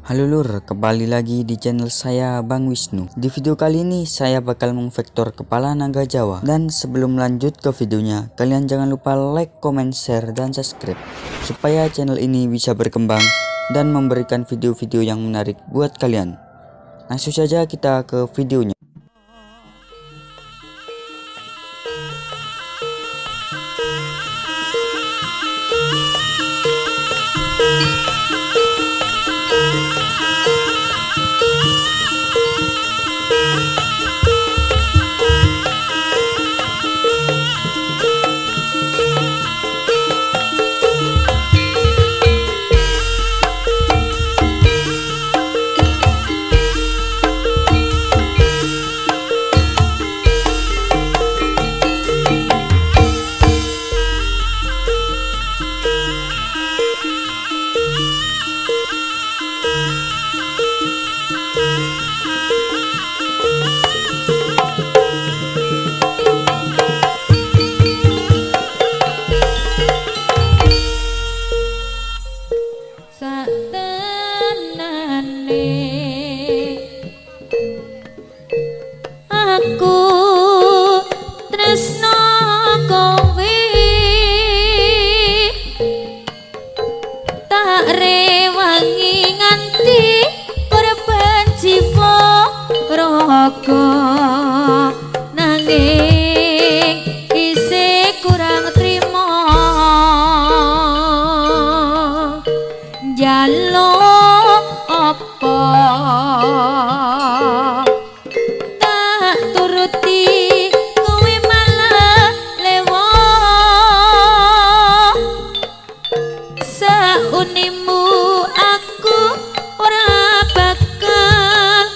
Halo lur, kembali lagi di channel saya Bang Wisnu. Di video kali ini saya bakal memvektor kepala naga Jawa. Dan sebelum lanjut ke videonya, kalian jangan lupa like, comment, share, dan subscribe supaya channel ini bisa berkembang dan memberikan video-video yang menarik buat kalian. Langsung saja kita ke videonya. Aku tresno kowe tak rewangi nganti korban jiwa raga nanging isih kurang trima njaluk apa unimu aku ora bakal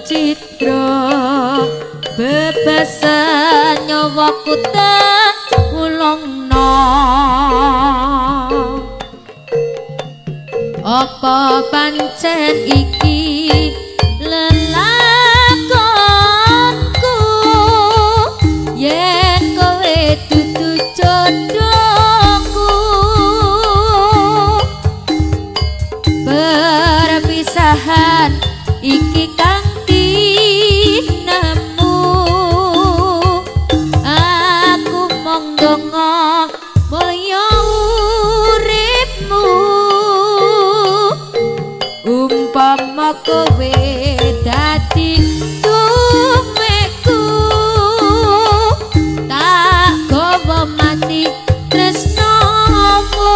citra bebasan nyawaku tak ulungno apa pancen iki lelakonku yen kowe dudu jodohku perpisahan iki kanthi nemu aku mong donga mulya uripmu umpama kowe dadi tumeku tak gowo mati tresnomu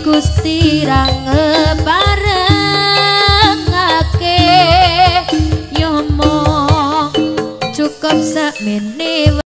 Gusti ra ngeparengake yo mong cukup sakmene.